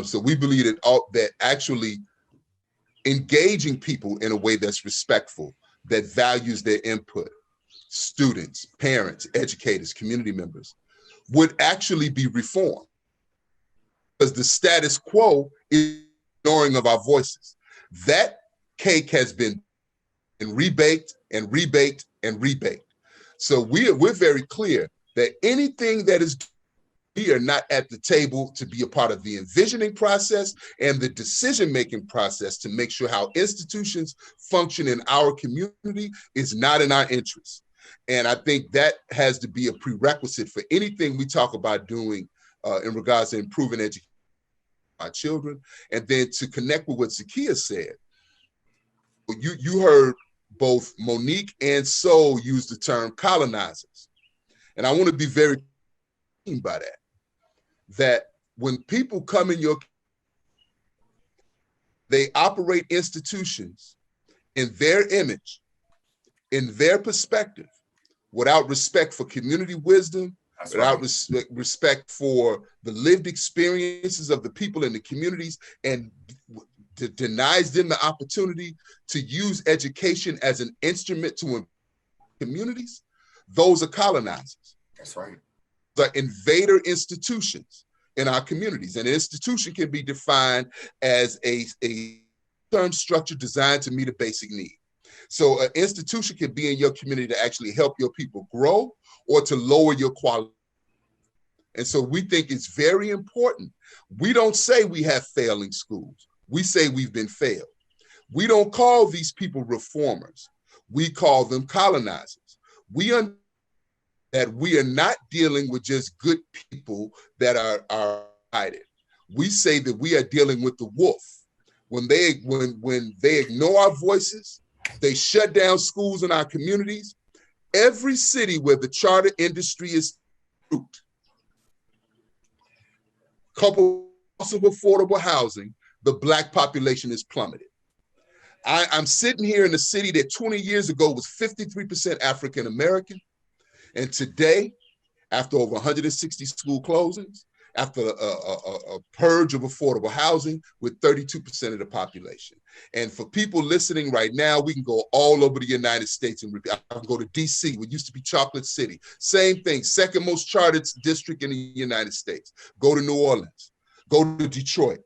So we believe that actually engaging people in a way that's respectful that values their input, students, parents, educators, community members, would actually be reformed. Because the status quo is ignoring of our voices. That cake has been rebaked and rebaked and rebaked. So we're very clear that anything that is, we are not at the table to be a part of the envisioning process and the decision-making process to make sure how institutions function in our community is not in our interest. And I think that has to be a prerequisite for anything we talk about doing in regards to improving education for our children. And then to connect with what Zakia said, you heard both Monique and Sol use the term colonizers. And I want to be very clear by that when people come in your, they operate institutions in their image, in their perspective, without respect for community wisdom, That's without right. respect for the lived experiences of the people in the communities, and denies them the opportunity to use education as an instrument to improve communities. Those are colonizers. That's right. The invader institutions in our communities. An institution can be defined as a term structure designed to meet a basic need. So an institution can be in your community to actually help your people grow or to lower your quality. And so we think it's very important. We don't say we have failing schools. We say we've been failed. We don't call these people reformers. We call them colonizers. We understand that we are not dealing with just good people that are guided. We say that we are dealing with the wolf. When they ignore our voices, they shut down schools in our communities. Every city where the charter industry is root, coupled with affordable housing, the Black population is plummeted. I'm sitting here in a city that 20 years ago was 53% African American. And today, after over 160 school closings, after a purge of affordable housing, with 32% of the population. And for people listening right now, we can go all over the United States and I can go to DC, what used to be Chocolate City. Same thing, second most chartered district in the United States. Go to New Orleans, go to Detroit,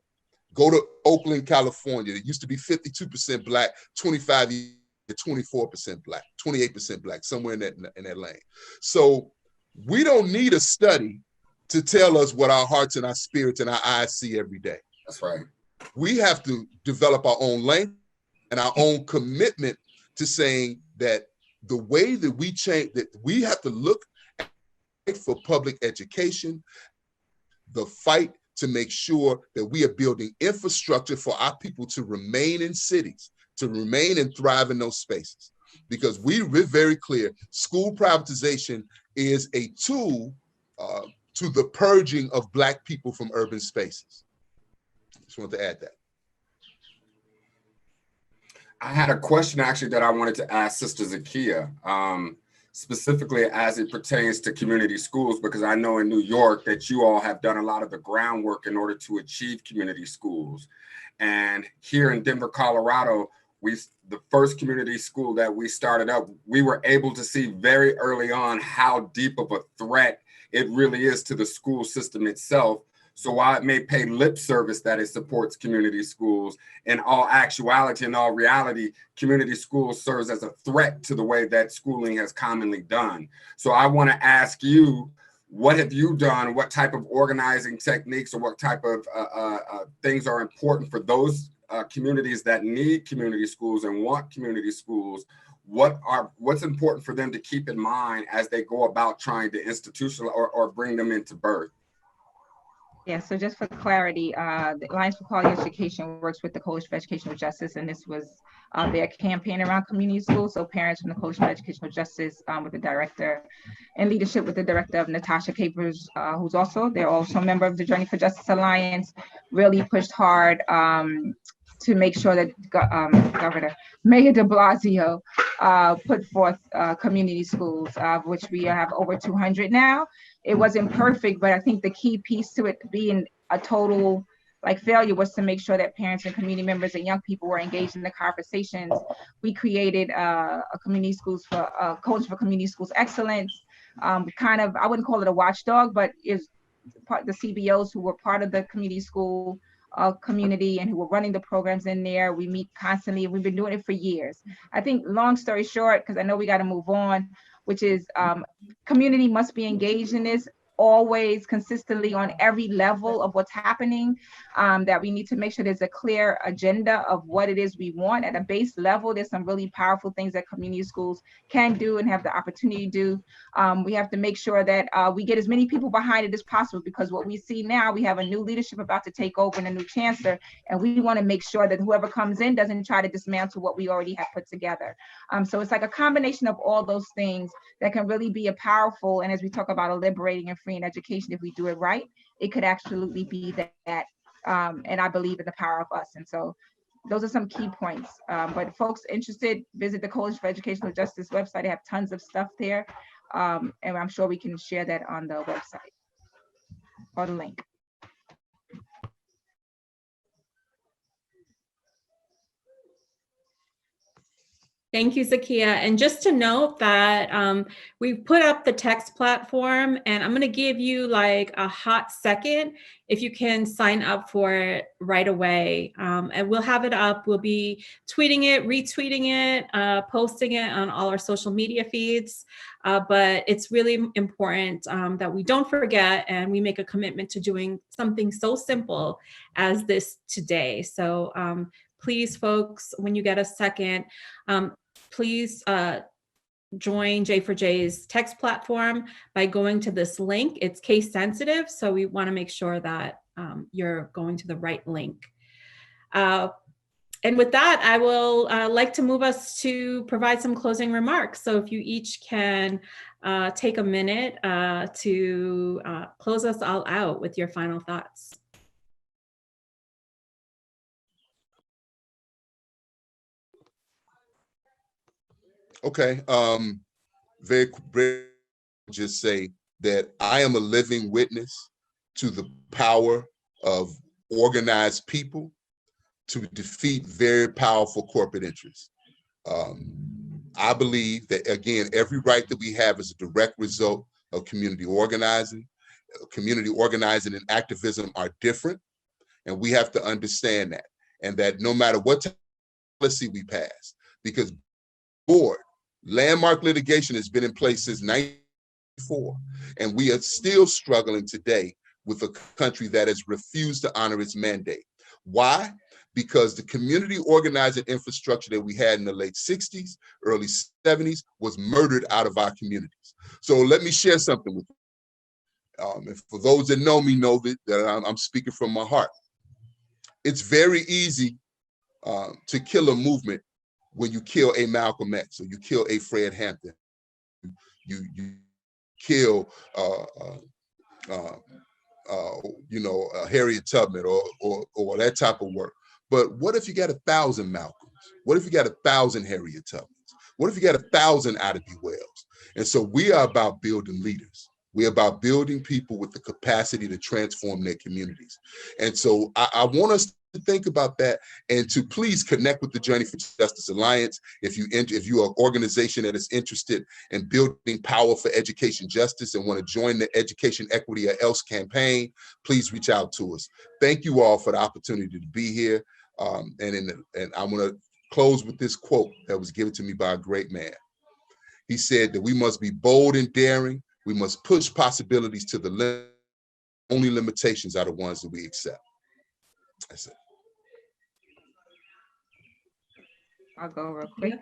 go to Oakland, California. It used to be 52% Black, 25 years. 24% Black, 28% Black, somewhere in that lane. So we don't need a study to tell us what our hearts and our spirits and our eyes see every day. That's right. We have to develop our own language and our own commitment to saying that the way that we change, that we have to look for public education, the fight to make sure that we are building infrastructure for our people to remain in cities, to remain and thrive in those spaces. Because we're very clear, school privatization is a tool to the purging of Black people from urban spaces. Just wanted to add that. I had a question actually that I wanted to ask Sister Zakia, specifically as it pertains to community schools, because I know in New York that you all have done a lot of the groundwork in order to achieve community schools. And here in Denver, Colorado, the first community school that we started up, we were able to see very early on how deep of a threat it really is to the school system itself. So while it may pay lip service that it supports community schools, in all actuality, in all reality, community schools serves as a threat to the way that schooling has commonly done. So I want to ask you, what have you done? What type of organizing techniques or what type of things are important for those communities that need community schools and want community schools? What's important for them to keep in mind as they go about trying to institutionalize or bring them into birth? Yeah, so just for clarity, the Alliance for Quality Education works with the Coalition for Educational Justice, and this was their campaign around community schools. So parents from the Coalition for Educational Justice with the director and leadership with the director of Natasha Capers, they're also a member of the Journey for Justice Alliance, really pushed hard to make sure that Governor Mayor de Blasio put forth community schools, of which we have over 200 now. It wasn't perfect, but I think the key piece to it being a total like failure was to make sure that parents and community members and young people were engaged in the conversations. We created a community schools for Coalition for Community Schools Excellence. Kind of, I wouldn't call it a watchdog, but is part the CBOs who were part of the community school community and who were running the programs in there. We meet constantly. We've been doing it for years. I think, long story short, because I know we got to move on, which is community must be engaged in this always, consistently, on every level of what's happening, that we need to make sure there's a clear agenda of what it is we want. At a base level, there's some really powerful things that community schools can do and have the opportunity to do. We have to make sure that we get as many people behind it as possible, because what we see now, we have a new leadership about to take over and a new chancellor, and we want to make sure that whoever comes in doesn't try to dismantle what we already have put together. So it's like a combination of all those things that can really be a powerful, and as we talk about a liberating and freeing education, if we do it right, it could absolutely be that. And I believe in the power of us. And so those are some key points. But folks interested, visit the Coalition for Educational Justice website. They have tons of stuff there. And I'm sure we can share that on the website or the link. Thank you, Zakia. And just to note that we've put up the text platform, and I'm going to give you like a hot second if you can sign up for it right away. And we'll have it up. We'll be tweeting it, retweeting it, posting it on all our social media feeds. But it's really important that we don't forget, and we make a commitment to doing something so simple as this today. So please, folks, when you get a second, please join J4J's text platform by going to this link. It's case sensitive, so we want to make sure that you're going to the right link. And with that, I will like to move us to provide some closing remarks. So if you each can take a minute to close us all out with your final thoughts. Okay, very just say that I am a living witness to the power of organized people to defeat very powerful corporate interests. I believe that, again, every right that we have is a direct result of community organizing. Community organizing and activism are different, and we have to understand that, and that no matter what policy we pass, because board landmark litigation has been in place since 1994, and we are still struggling today with a country that has refused to honor its mandate. Why? Because the community organizing infrastructure that we had in the late 60s, early 70s was murdered out of our communities. So let me share something with you. And for those that know me know that I'm speaking from my heart. It's very easy to kill a movement when you kill a Malcolm X, or you kill a Fred Hampton, you kill Harriet Tubman or that type of work. But what if you got 1,000 Malcolms? What if you got 1,000 Harriet Tubmans? What if you got 1,000 Ida B. Wells? And so we are about building leaders. We're about building people with the capacity to transform their communities. And so I want us to think about that, and to please connect with the Journey for Justice Alliance. If you are an organization that is interested in building power for education justice and want to join the Education Equity or Else campaign, please reach out to us. Thank you all for the opportunity to be here. And I'm going to close with this quote that was given to me by a great man. He said that we must be bold and daring. We must push possibilities to the limit. Only limitations are the ones that we accept. That's it. I'll go real quick.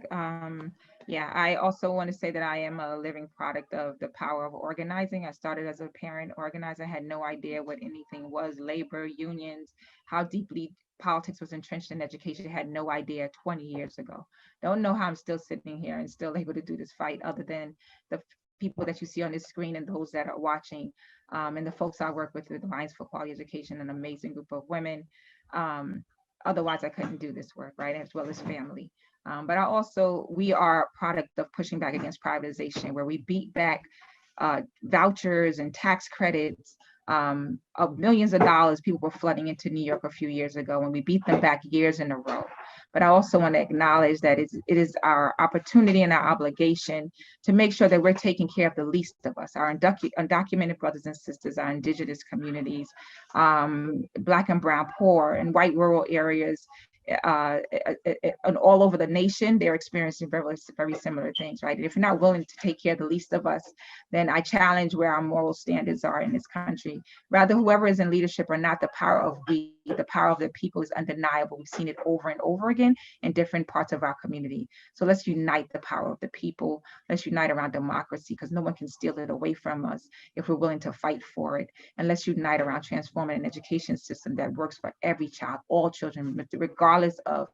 Yeah, I also want to say that I am a living product of the power of organizing. I started as a parent organizer, had no idea what anything was, labor, unions, how deeply politics was entrenched in education, had no idea 20 years ago. Don't know how I'm still sitting here and still able to do this fight, other than the people that you see on this screen and those that are watching, and the folks I work with the Alliance for Quality Education, an amazing group of women. Otherwise, I couldn't do this work, right? As well as family. But we are a product of pushing back against privatization, where we beat back vouchers and tax credits of millions of dollars people were flooding into New York a few years ago, and we beat them back years in a row. But I also want to acknowledge that it is our opportunity and our obligation to make sure that we're taking care of the least of us, our undocumented brothers and sisters, our indigenous communities, Black and brown poor and white rural areas, and all over the nation. They're experiencing very, very similar things, right? And if you're not willing to take care of the least of us, then I challenge where our moral standards are in this country. Rather, whoever is in leadership or not, the power of we, the power of the people is undeniable. We've seen it over and over again in different parts of our community. So let's unite the power of the people. Let's unite around democracy, because no one can steal it away from us if we're willing to fight for it. And let's unite around transforming an education system that works for every child, all children, regardless of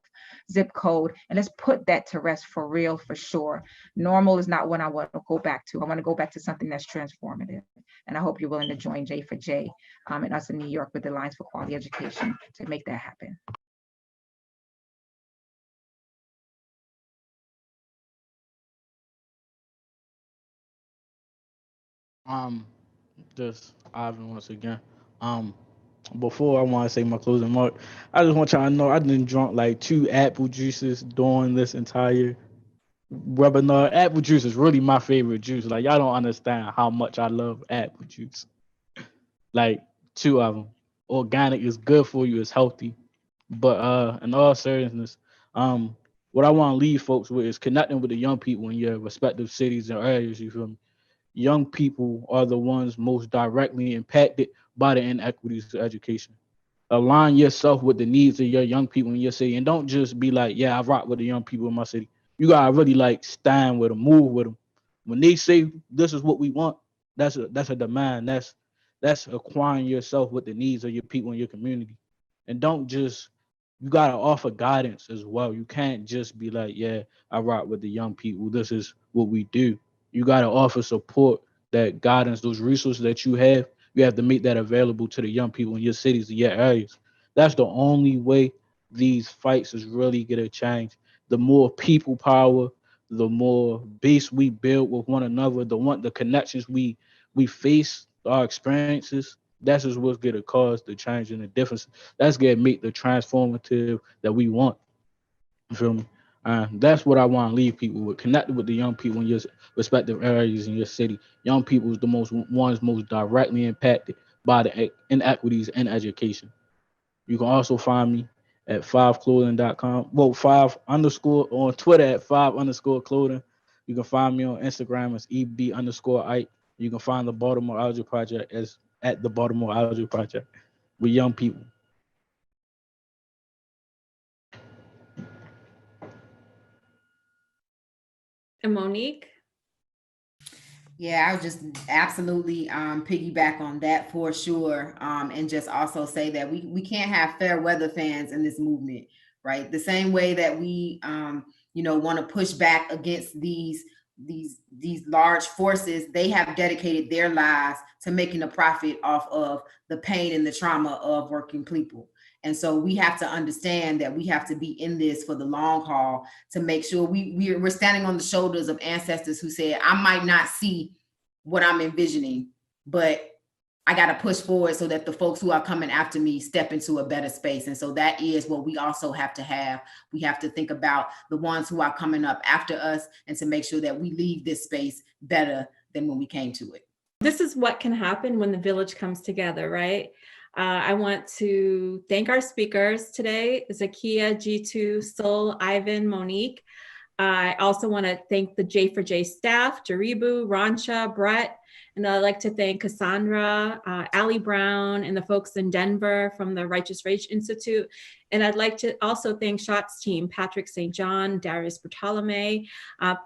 zip code. And let's put that to rest for real, for sure. Normal is not what I want to go back to. I want to go back to something that's transformative. And I hope you're willing to join J for J and us in New York with the Alliance for Quality Education to make that happen. Just Ivan once again. Before I want to say my closing mark, I just want y'all to know I done drunk like 2 apple juices during this entire webinar. Apple juice is really my favorite juice. Like, y'all don't understand how much I love apple juice. Like, 2 of them. Organic is good for you, it's healthy. But in all seriousness, what I want to leave folks with is connecting with the young people in your respective cities and areas. You feel me? Young people are the ones most directly impacted by the inequities of education. Align yourself with the needs of your young people in your city, and don't just be like, yeah, I rock with the young people in my city. You gotta really like stand with them, move with them. When they say this is what we want, that's a demand. That's acquiring yourself with the needs of your people in your community. And don't just, you gotta offer guidance as well. You can't just be like, yeah, I rock with the young people. This is what we do. You gotta offer support, that guidance, those resources that you have. You have to make that available to the young people in your cities and your areas. That's the only way these fights is really gonna change. The more people power, the more base we build with one another, the connections we face, our experiences. That's just what's gonna cause the change and the difference. That's gonna make the transformative that we want. You feel me? That's what I want to leave people with. Connected with the young people in your respective areas in your city. Young people is the ones most directly impacted by the inequities in education. You can also find me at 5clothing.com. Well, 5 underscore on Twitter at 5 underscore clothing. You can find me on Instagram as EB underscore Ike. You can find the Baltimore Algae Project as at the Baltimore Algae Project with young people. And Monique? Yeah, I would just absolutely piggyback on that for sure. And just also say that we can't have fair weather fans in this movement, right? The same way that we want to push back against these large forces, they have dedicated their lives to making a profit off of the pain and the trauma of working people. And so we have to understand that we have to be in this for the long haul to make sure we're standing on the shoulders of ancestors who said, I might not see what I'm envisioning, but I got to push forward so that the folks who are coming after me step into a better space. And so that is what we also have to have. We have to think about the ones who are coming up after us and to make sure that we leave this space better than when we came to it. This is what can happen when the village comes together, right? I want to thank our speakers today, Zakia, G2, Sol, Ivan, Monique. I also want to thank the J4J staff, Jaribu, Rancha, Brett, and I'd like to thank Cassandra, Allie Brown, and the folks in Denver from the Righteous Rage Institute. And I'd like to also thank SHOT's team, Patrick St. John, Darius Bartolome.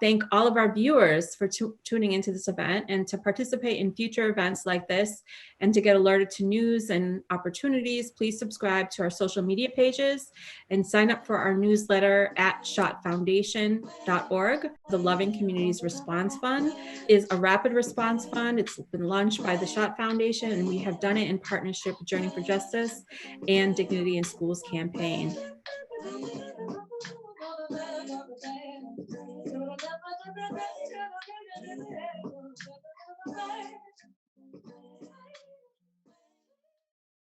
Thank all of our viewers for tuning into this event and to participate in future events like this. And to get alerted to news and opportunities, please subscribe to our social media pages and sign up for our newsletter at shotfoundation.org. The Loving Communities Response Fund is a rapid response fund. It's been launched by the SHOT Foundation, and we have done it in partnership with Journey for Justice and Dignity in Schools campaign.